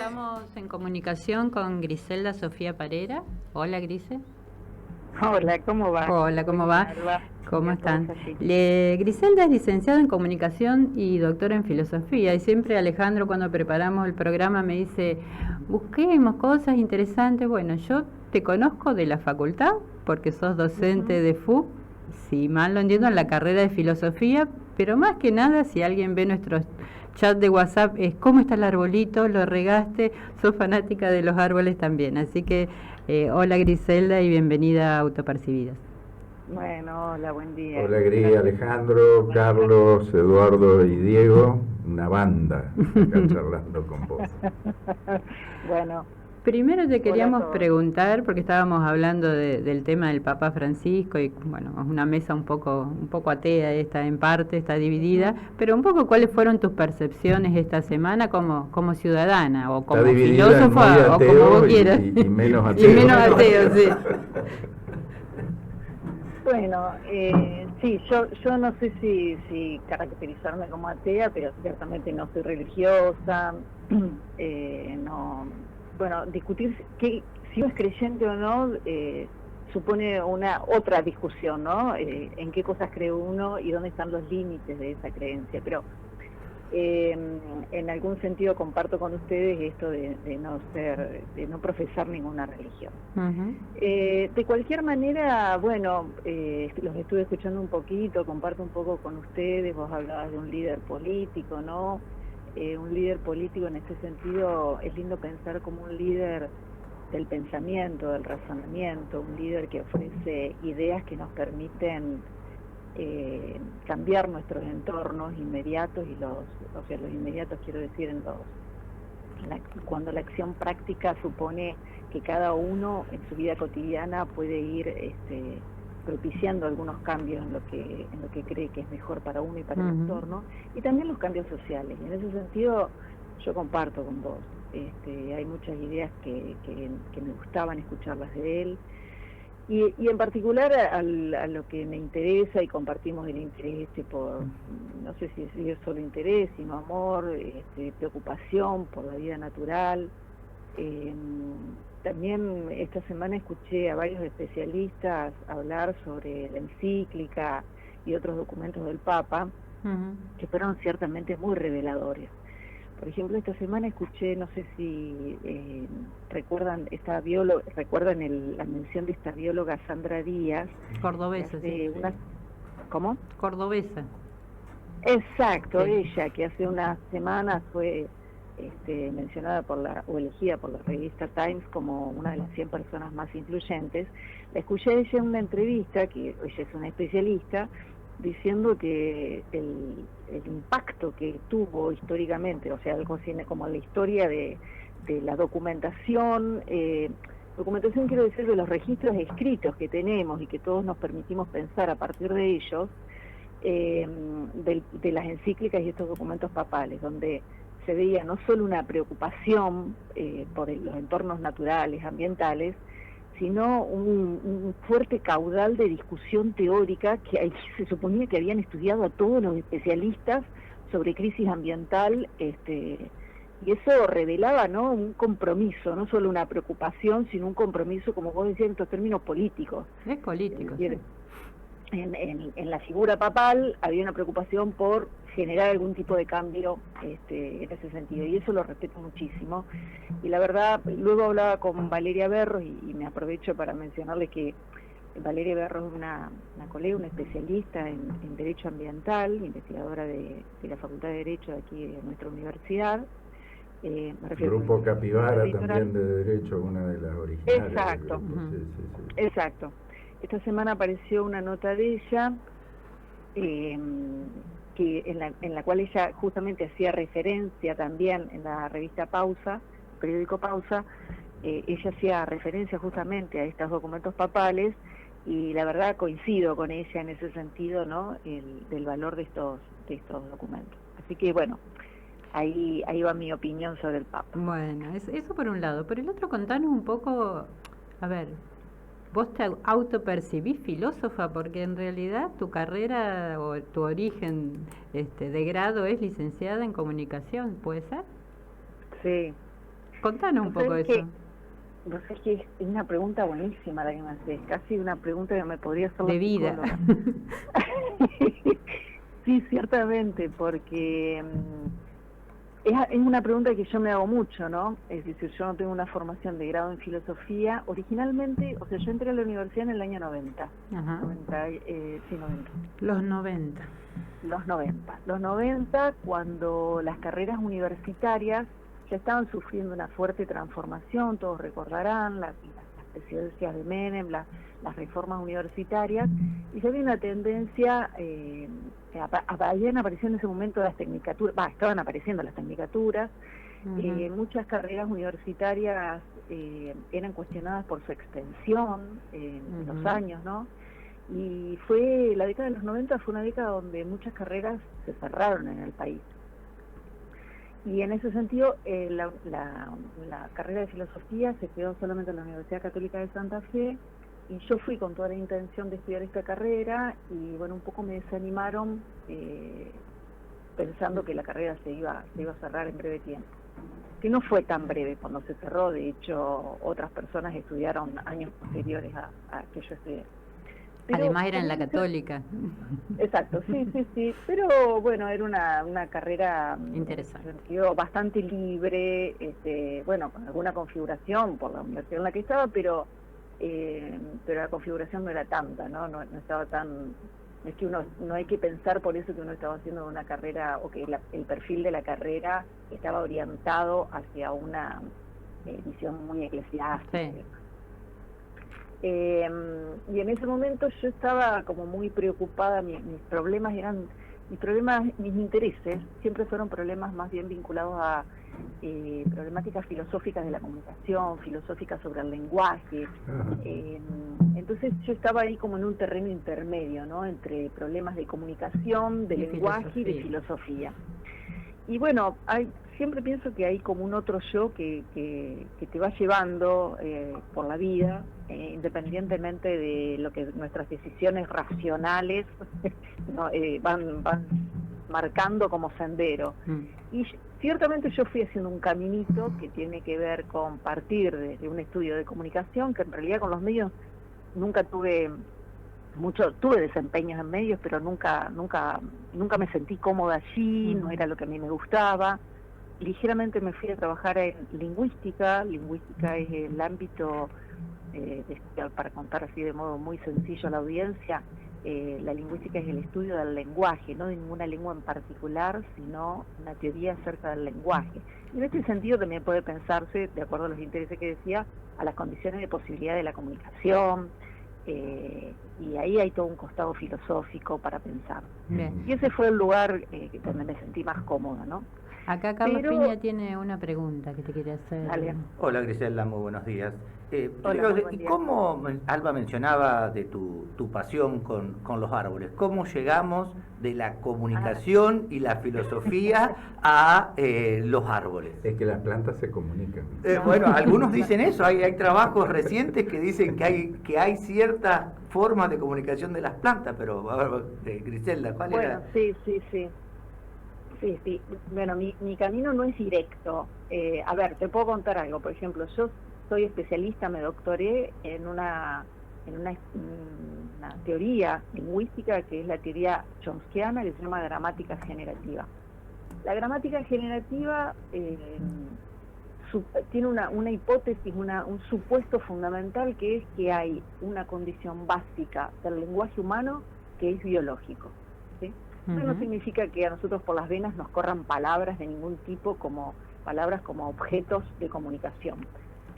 Estamos en comunicación con Griselda Sofía Parera. Hola, Grise. Hola, ¿cómo va? Hola, ¿cómo va? ¿Cómo están? Así. Griselda es licenciada en comunicación y doctora en filosofía, y siempre Alejandro, cuando preparamos el programa, me dice, busquemos cosas interesantes. Bueno, yo te conozco de la facultad porque sos docente de FU, si mal lo entiendo, en la carrera de filosofía, pero más que nada, si alguien ve nuestros chat de WhatsApp, es cómo está el arbolito, lo regaste, sos fanática de los árboles también. Así que hola, Griselda, y bienvenida a Autopercibidas. Bueno, hola, buen día. Hola, Gris, Alejandro, Carlos, Eduardo y Diego, una banda acá charlando con vos. Bueno. Primero te queríamos preguntar, porque estábamos hablando del tema del Papa Francisco, y bueno, es una mesa un poco atea esta, en parte está dividida, pero un poco cuáles fueron tus percepciones esta semana como ciudadana, o como filósofa, o como vos quieras. Y menos ateo. Y menos ateo, sí. Bueno, sí, yo no sé si caracterizarme como atea, pero ciertamente no soy religiosa, no, bueno, discutir si uno es creyente o no supone otra discusión, ¿no? En qué cosas cree uno y dónde están los límites de esa creencia, pero en algún sentido comparto con ustedes esto de no profesar ninguna religión. De cualquier manera, bueno, los estuve escuchando un poquito, comparto un poco con ustedes. Vos hablabas de un líder político, ¿no? Un líder político en ese sentido es lindo pensar como un líder del pensamiento, del razonamiento, un líder que ofrece ideas que nos permiten cambiar nuestros entornos inmediatos, y los inmediatos quiero decir cuando la acción práctica supone que cada uno en su vida cotidiana puede ir propiciando algunos cambios en lo que cree que es mejor para uno y para el entorno, y también los cambios sociales. Y en ese sentido yo comparto con vos, hay muchas ideas que me gustaban escucharlas de él. Y en particular a lo que me interesa, y compartimos el interés por, no sé si es solo interés, sino amor, preocupación por la vida natural. También esta semana escuché a varios especialistas hablar sobre la encíclica y otros documentos del Papa, que fueron ciertamente muy reveladores. Por ejemplo, esta semana escuché, no sé si recuerdan la mención de esta bióloga Sandra Díaz. Cordobesa, sí. ¿Cómo? Cordobesa. Exacto, sí. Ella, que hace unas semanas fue mencionada o elegida por la revista Times como una de las 100 personas más influyentes. La escuché a ella en una entrevista, que ella es una especialista, diciendo que el impacto que tuvo históricamente, o sea, algo así como la historia de la documentación quiero decir, de los registros escritos que tenemos y que todos nos permitimos pensar a partir de ellos, de las encíclicas y estos documentos papales, donde se veía no solo una preocupación por los entornos naturales, ambientales, sino un fuerte caudal de discusión teórica que ahí se suponía que habían estudiado a todos los especialistas sobre crisis ambiental, y eso revelaba, ¿no?, un compromiso, no solo una preocupación, sino un compromiso, como vos decías, en estos términos políticos. Es político, es decir, sí. En la figura papal había una preocupación por generar algún tipo de cambio en ese sentido, y eso lo respeto muchísimo. Y la verdad, luego hablaba con Valeria Berros, y me aprovecho para mencionarles que Valeria Berros es una colega, una especialista en Derecho Ambiental, investigadora de la Facultad de Derecho de aquí de nuestra universidad. Grupo Capivara también de Derecho, una de las originales. Exacto, sí. Exacto. Esta semana apareció una nota de ella, que en la cual ella justamente hacía referencia también en la revista Pausa, periódico Pausa, ella hacía referencia justamente a estos documentos papales, y la verdad coincido con ella en ese sentido, ¿no?, del valor de estos documentos. Así que bueno, ahí va mi opinión sobre el Papa. Bueno, eso por un lado. Por el otro, contanos un poco, a ver, ¿vos te autopercibís filósofa? Porque en realidad tu carrera o tu origen de grado es licenciada en comunicación, ¿puede ser? Sí. Contanos un poco eso. Vos sabés que es una pregunta buenísima la que me haces, casi una pregunta que me podría hacer de vida. Sí, ciertamente, porque es una pregunta que yo me hago mucho, ¿no? Es decir, yo no tengo una formación de grado en filosofía. Originalmente, o sea, yo entré a la universidad en el año 90. Ajá. 90. Los 90. Los 90, cuando las carreras universitarias ya estaban sufriendo una fuerte transformación, todos recordarán las presidencias de Menem, las reformas universitarias, y ya había una tendencia, habían aparecido en ese momento las tecnicaturas, estaban apareciendo las tecnicaturas, muchas carreras universitarias eran cuestionadas por su extensión en los años, ¿no? Y la década de los 90 fue una década donde muchas carreras se cerraron en el país. Y en ese sentido, la carrera de filosofía se quedó solamente en la Universidad Católica de Santa Fe, y yo fui con toda la intención de estudiar esta carrera, y bueno, un poco me desanimaron pensando que la carrera se iba a cerrar en breve tiempo. Que no fue tan breve cuando se cerró, de hecho, otras personas estudiaron años posteriores a que yo estudié. Pero, además era en la Católica. Exacto, sí. Pero bueno, era una carrera interesante, bastante libre, bueno, con alguna configuración por la universidad en la que estaba, pero la configuración no era tanta, ¿no? No estaba tan... Es que no hay que pensar por eso que uno estaba haciendo una carrera, o que el perfil de la carrera estaba orientado hacia una visión muy eclesiástica. Sí. Y en ese momento yo estaba como muy preocupada. Mis intereses siempre fueron problemas más bien vinculados a problemáticas filosóficas de la comunicación, filosóficas sobre el lenguaje. Entonces yo estaba ahí como en un terreno intermedio, ¿no? Entre problemas de comunicación, de lenguaje y de filosofía. Y bueno, siempre pienso que hay como un otro yo que te va llevando por la vida, independientemente de lo que nuestras decisiones racionales ¿no? van marcando como sendero. Y ciertamente yo fui haciendo un caminito que tiene que ver con partir de un estudio de comunicación, que en realidad con los medios nunca tuve desempeños en medios, pero nunca me sentí cómoda allí, no era lo que a mí me gustaba. Ligeramente me fui a trabajar en lingüística. Lingüística es el ámbito, para contar así de modo muy sencillo a la audiencia, la lingüística es el estudio del lenguaje, no de ninguna lengua en particular, sino una teoría acerca del lenguaje. Y en este sentido también puede pensarse, de acuerdo a los intereses que decía, a las condiciones de posibilidad de la comunicación, y ahí hay todo un costado filosófico para pensar. Bien. Y ese fue el lugar donde me sentí más cómoda, ¿no? Acá Carlos Piña tiene una pregunta que te quería hacer. Dale. Hola Griselda, muy buenos días. Hola, ¿Y cómo, Alba mencionaba de tu pasión con los árboles, cómo llegamos de la comunicación y la filosofía a los árboles? Es que las plantas se comunican. Bueno, algunos dicen eso, hay trabajos recientes que dicen que hay ciertas formas de comunicación de las plantas, pero a ver, Griselda, ¿cuál era? Sí. Bueno, mi camino no es directo. A ver, te puedo contar algo. Por ejemplo, yo soy especialista, me doctoré en una teoría lingüística que es la teoría chomskiana, que se llama gramática generativa. La gramática generativa tiene una hipótesis, un supuesto fundamental, que es que hay una condición básica del lenguaje humano que es biológico, ¿sí? Eso no significa que a nosotros por las venas nos corran palabras de ningún tipo, como palabras como objetos de comunicación,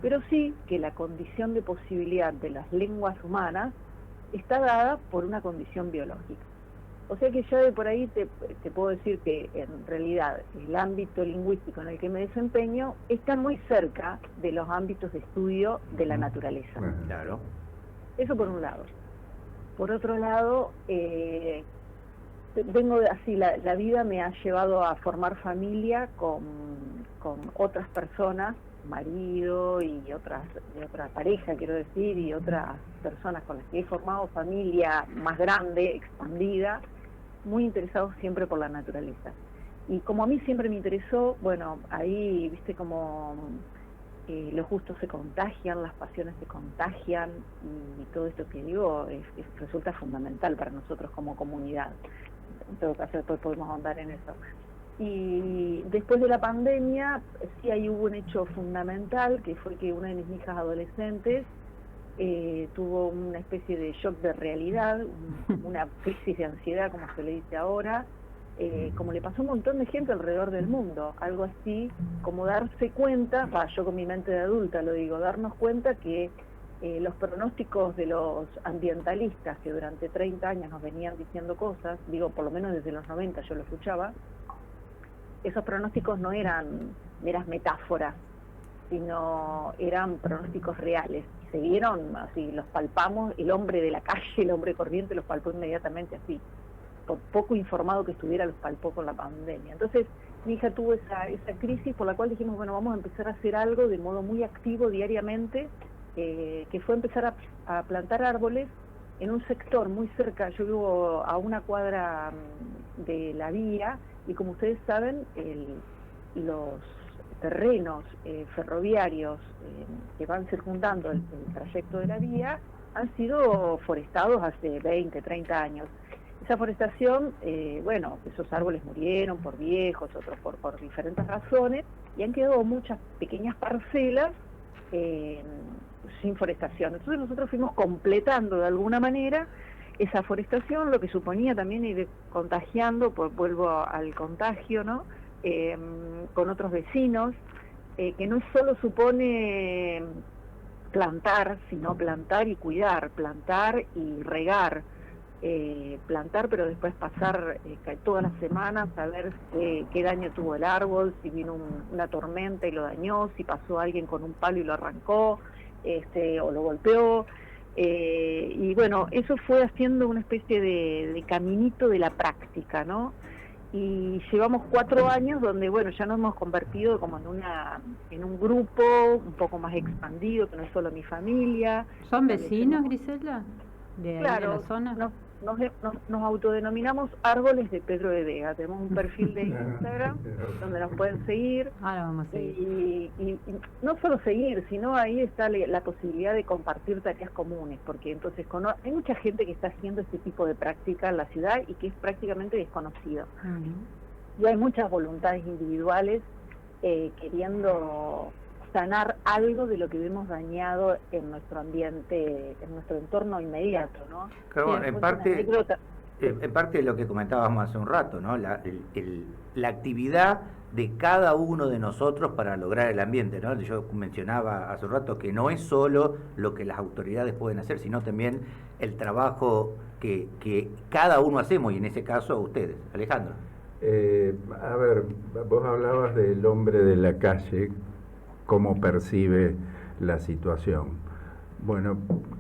pero sí que la condición de posibilidad de las lenguas humanas está dada por una condición biológica. O sea que ya de por ahí te puedo decir que en realidad el ámbito lingüístico en el que me desempeño está muy cerca de los ámbitos de estudio de la naturaleza. Claro. Eso por un lado. Por otro lado, la vida me ha llevado a formar familia con otras personas, marido y otra pareja, quiero decir, y otras personas con las que he formado familia más grande, expandida, muy interesados siempre por la naturaleza. Y como a mí siempre me interesó, bueno, ahí, viste, como los gustos se contagian, las pasiones se contagian, y todo esto que digo resulta fundamental para nosotros como comunidad. En todo caso, después podemos ahondar en eso. Y después de la pandemia, sí ahí hubo un hecho fundamental, que fue que una de mis hijas adolescentes tuvo una especie de shock de realidad, una crisis de ansiedad, como se le dice ahora, como le pasó a un montón de gente alrededor del mundo, algo así como darse cuenta, yo con mi mente de adulta lo digo, darnos cuenta que los pronósticos de los ambientalistas que durante 30 años nos venían diciendo cosas, digo por lo menos desde los 90 yo lo escuchaba, esos pronósticos no eran meras metáforas, sino eran pronósticos reales. Y se vieron así, los palpamos, el hombre de la calle, el hombre corriente los palpó inmediatamente así. Por poco informado que estuviera, los palpó con la pandemia. Entonces, mi hija tuvo esa crisis por la cual dijimos, bueno, vamos a empezar a hacer algo de modo muy activo diariamente, que fue empezar a plantar árboles en un sector muy cerca. Yo vivo a una cuadra de la vía, y como ustedes saben, los terrenos ferroviarios que van circundando el trayecto de la vía han sido forestados hace 20, 30 años. Esa forestación, bueno, esos árboles murieron por viejos, otros por diferentes razones, y han quedado muchas pequeñas parcelas sin forestación. Entonces nosotros fuimos completando de alguna manera esa forestación, lo que suponía también ir contagiando, pues vuelvo al contagio, ¿no? Con otros vecinos, que no solo supone plantar, sino plantar y cuidar, plantar y regar, plantar pero después pasar todas las semanas a ver qué daño tuvo el árbol, si vino una tormenta y lo dañó, si pasó alguien con un palo y lo arrancó, o lo golpeó. Y bueno, eso fue haciendo una especie de caminito de la práctica, ¿no? Y llevamos 4 años donde, bueno, ya nos hemos convertido como en un grupo un poco más expandido, que no es solo mi familia. ¿Son vecinos, Griselda? ¿De ahí, claro, de la zona? Nos autodenominamos Árboles de Pedro de Vega. Tenemos un perfil de Instagram donde nos pueden seguir. Ahora vamos a seguir. Y no solo seguir, sino ahí está la posibilidad de compartir tareas comunes, porque entonces hay mucha gente que está haciendo este tipo de práctica en la ciudad y que es prácticamente desconocido. Y hay muchas voluntades individuales queriendo sanar algo de lo que vemos dañado en nuestro ambiente, en nuestro entorno inmediato, ¿no? Claro, en parte de lo que comentábamos hace un rato, ¿no? La actividad de cada uno de nosotros para lograr el ambiente, ¿no? Yo mencionaba hace un rato que no es solo lo que las autoridades pueden hacer, sino también el trabajo que cada uno hacemos, y en ese caso ustedes. Alejandro. A ver, vos hablabas del hombre de la calle, cómo percibe la situación. Bueno,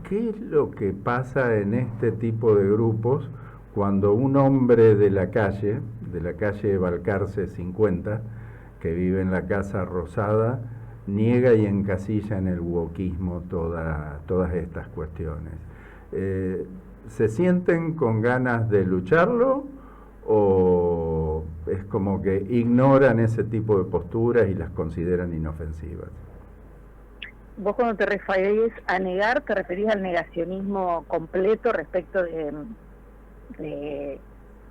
¿qué es lo que pasa en este tipo de grupos cuando un hombre de la calle Balcarce 50, que vive en la Casa Rosada, niega y encasilla en el wokismo todas estas cuestiones? ¿Se sienten con ganas de lucharlo o es como que ignoran ese tipo de posturas y las consideran inofensivas? Vos cuando te referís a negar, te referís al negacionismo completo respecto de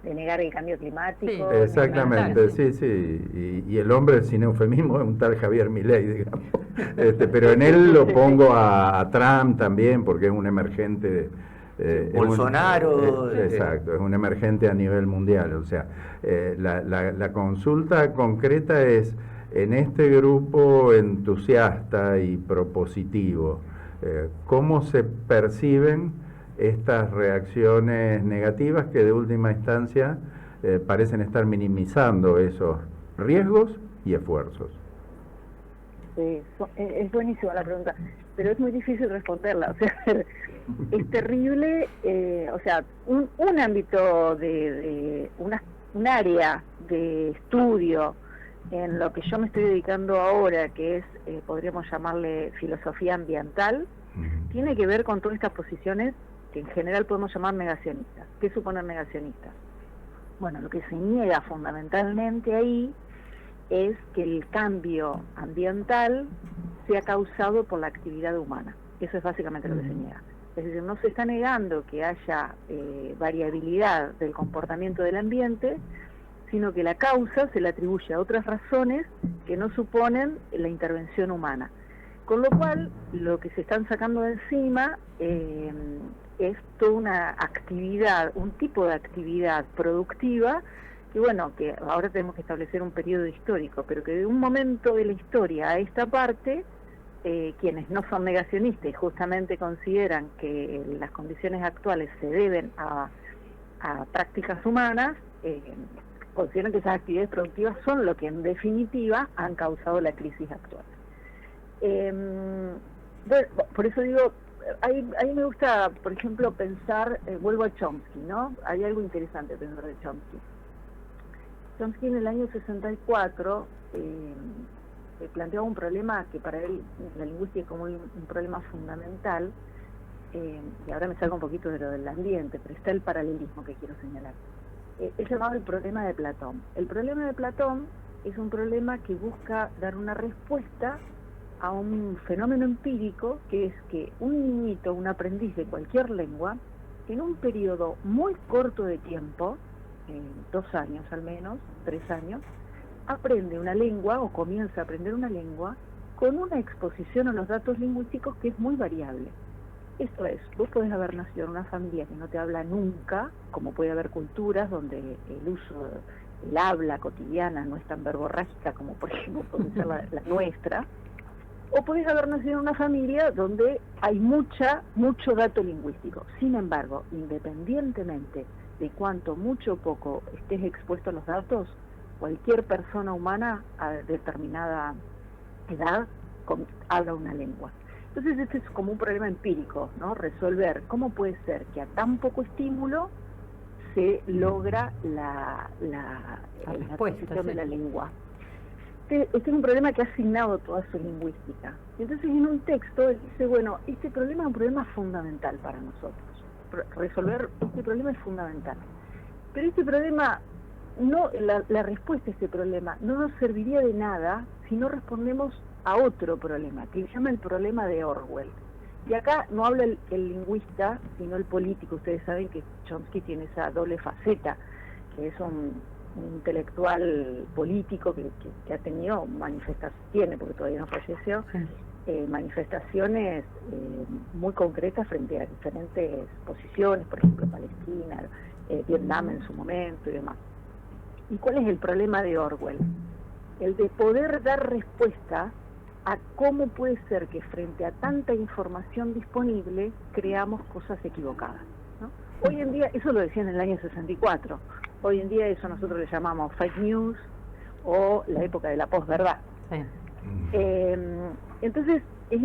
negar el cambio climático. Sí, exactamente, sí. Y el hombre sin eufemismo es un tal Javier Milei, digamos. Pero en él lo pongo a Trump también, porque es un emergente. Bolsonaro. Exacto, es un emergente a nivel mundial. O sea, la consulta concreta es, en este grupo entusiasta y propositivo, ¿cómo se perciben estas reacciones negativas que de última instancia parecen estar minimizando esos riesgos y esfuerzos? Sí, es buenísima la pregunta, pero es muy difícil responderla. O sea, es terrible, o sea, un ámbito un área de estudio en lo que yo me estoy dedicando ahora, que es, podríamos llamarle filosofía ambiental, tiene que ver con todas estas posiciones que en general podemos llamar negacionistas. ¿Qué suponen negacionistas? Bueno, lo que se niega fundamentalmente ahí es que el cambio ambiental sea causado por la actividad humana. Eso es básicamente lo que se niega. Es decir, no se está negando que haya variabilidad del comportamiento del ambiente, sino que la causa se le atribuye a otras razones que no suponen la intervención humana. Con lo cual, lo que se están sacando de encima es toda una actividad, un tipo de actividad productiva, que bueno, que ahora tenemos que establecer un periodo histórico, pero que de un momento de la historia a esta parte, quienes no son negacionistas y justamente consideran que las condiciones actuales se deben a prácticas humanas, consideran que esas actividades productivas son lo que en definitiva han causado la crisis actual. Bueno, por eso digo, ahí me gusta, por ejemplo, pensar, vuelvo a Chomsky, ¿no? Hay algo interesante pensar de Chomsky. Chomsky en el año 64 planteaba un problema que para él, la lingüística es como un problema fundamental, y ahora me salgo un poquito de lo del ambiente, pero está el paralelismo que quiero señalar. Es llamado el problema de Platón. El problema de Platón es un problema que busca dar una respuesta a un fenómeno empírico, que es que un niñito, un aprendiz de cualquier lengua, en un periodo muy corto de tiempo, 2 años al menos, 3 años, aprende una lengua o comienza a aprender una lengua con una exposición a los datos lingüísticos que es muy variable. Esto es, vos podés haber nacido en una familia que no te habla nunca, como puede haber culturas donde el uso, el habla cotidiana no es tan verborrágica como por ejemplo puede ser la nuestra, o podés haber nacido en una familia donde hay mucho dato lingüístico. Sin embargo, independientemente de cuánto, mucho o poco estés expuesto a los datos, cualquier persona humana a determinada edad habla una lengua. Entonces este es como un problema empírico, ¿no? Resolver cómo puede ser que a tan poco estímulo se logra la adquisición de la lengua. Este es un problema que ha asignado toda su lingüística. Entonces en un texto él dice, bueno, este problema es un problema fundamental para nosotros. Resolver este problema es fundamental. Pero este problema, la respuesta a este problema no nos serviría de nada si no respondemos a otro problema, que se llama el problema de Orwell. Y acá no habla el lingüista, sino el político. Ustedes saben que Chomsky tiene esa doble faceta, que es un intelectual político que ha tenido manifestaciones, porque todavía no falleció, manifestaciones muy concretas frente a diferentes posiciones, por ejemplo Palestina, Vietnam en su momento y demás. ¿Y cuál es el problema de Orwell? El de poder dar respuesta a cómo puede ser que frente a tanta información disponible creamos cosas equivocadas, ¿no? Hoy en día, eso lo decían en el año 64, hoy en día eso nosotros le llamamos fake news o la época de la posverdad. Sí. Entonces,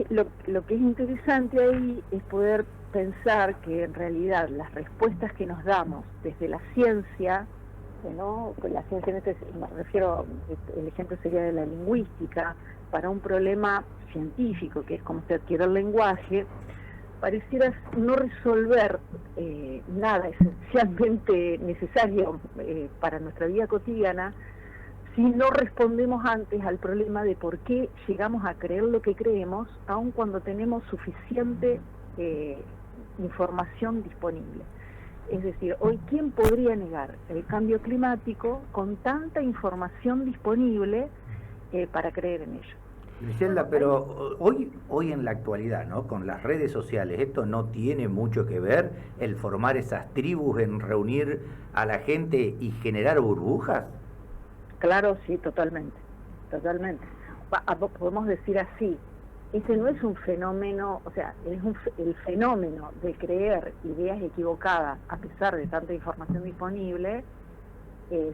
lo que es interesante ahí es poder pensar que en realidad las respuestas que nos damos desde la ciencia, ¿no? Con la ciencia me refiero, el ejemplo sería de la lingüística, para un problema científico, que es cómo se adquiere el lenguaje, pareciera no resolver nada esencialmente necesario para nuestra vida cotidiana, si no respondemos antes al problema de por qué llegamos a creer lo que creemos, aun cuando tenemos suficiente información disponible. Es decir, hoy, ¿quién podría negar el cambio climático con tanta información disponible para creer en ello? Griselda, pero hoy en la actualidad, ¿no? Con las redes sociales, ¿esto no tiene mucho que ver el formar esas tribus, en reunir a la gente y generar burbujas? Claro, sí, totalmente. Podemos decir así, ese no es un fenómeno, o sea, el fenómeno de creer ideas equivocadas a pesar de tanta información disponible,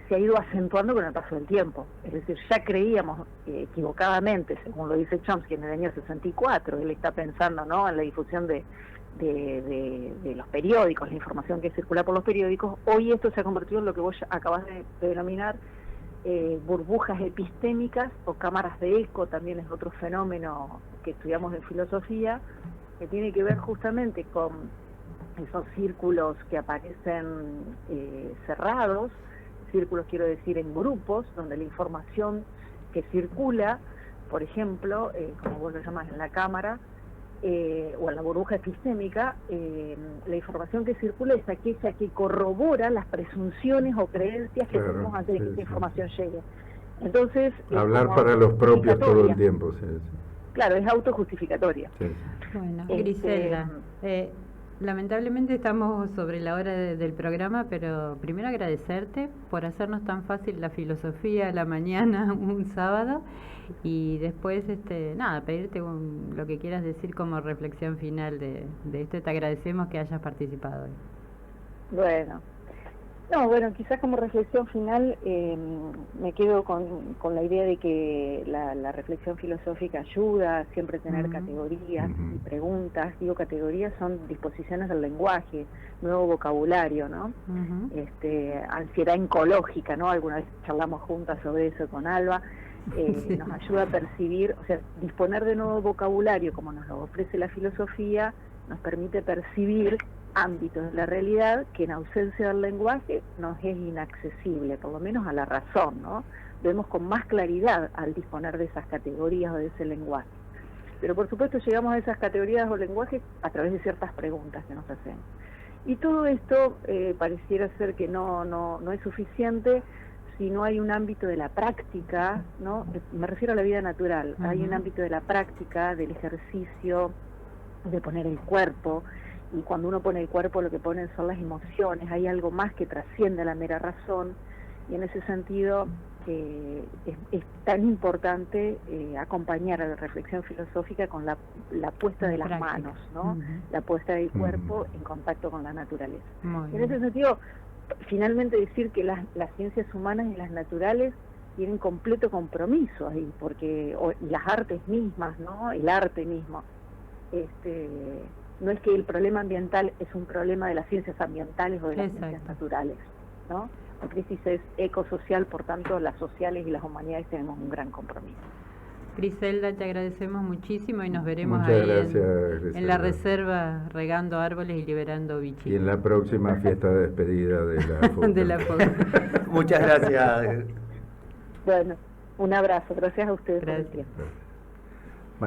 se ha ido acentuando con el paso del tiempo. Es decir, ya creíamos equivocadamente, según lo dice Chomsky en el año 64, él está pensando, ¿no?, en la difusión de los periódicos, la información que circula por los periódicos. Hoy esto se ha convertido en lo que vos acabas de denominar burbujas epistémicas o cámaras de eco, también es otro fenómeno que estudiamos en filosofía, que tiene que ver justamente con esos círculos que aparecen cerrados, círculos quiero decir en grupos, donde la información que circula por ejemplo, como vos lo llamás en la cámara, o en la burbuja epistémica, la información que circula es aquella que corrobora las presunciones o creencias que tenemos antes de que esa información llegue. Entonces, hablar para los propios todo el tiempo. Sí. Claro, es autojustificatoria. Sí. Bueno, Griselda, lamentablemente estamos sobre la hora del programa, pero primero agradecerte por hacernos tan fácil la filosofía a la mañana un sábado, y después nada, pedirte lo que quieras decir como reflexión final de esto. Te agradecemos que hayas participado hoy. Bueno, quizás como reflexión final me quedo con la idea de que la reflexión filosófica ayuda a siempre tener categorías y preguntas. Digo, categorías son disposiciones del lenguaje, nuevo vocabulario, ¿no? Ansiedad oncológica, ¿no? Alguna vez charlamos juntas sobre eso con Alba. Nos ayuda a percibir, o sea, disponer de nuevo vocabulario como nos lo ofrece la filosofía, nos permite percibir ámbitos de la realidad que en ausencia del lenguaje nos es inaccesible, por lo menos a la razón, ¿no? Vemos con más claridad al disponer de esas categorías o de ese lenguaje. Pero por supuesto llegamos a esas categorías o lenguajes a través de ciertas preguntas que nos hacemos. Y todo esto pareciera ser que no es suficiente si no hay un ámbito de la práctica, ¿no? Me refiero a la vida natural. Hay un ámbito de la práctica, del ejercicio, de poner el cuerpo. Y cuando uno pone el cuerpo, lo que ponen son las emociones. Hay algo más que trasciende la mera razón, y en ese sentido es tan importante acompañar a la reflexión filosófica con la puesta de las manos, ¿no? La puesta del cuerpo en contacto con la naturaleza. En ese sentido, finalmente decir que las ciencias humanas y las naturales tienen completo compromiso ahí, porque y las artes mismas, ¿no? El arte mismo. No es que el problema ambiental es un problema de las ciencias ambientales o de las ciencias naturales, ¿no? La crisis es ecosocial, por tanto las sociales y las humanidades tenemos un gran compromiso. Griselda, te agradecemos muchísimo y nos veremos en la reserva regando árboles y liberando bichitos. Y en la próxima fiesta de despedida de la FOC. Muchas gracias. Bueno, un abrazo, gracias a ustedes por el tiempo. Gracias.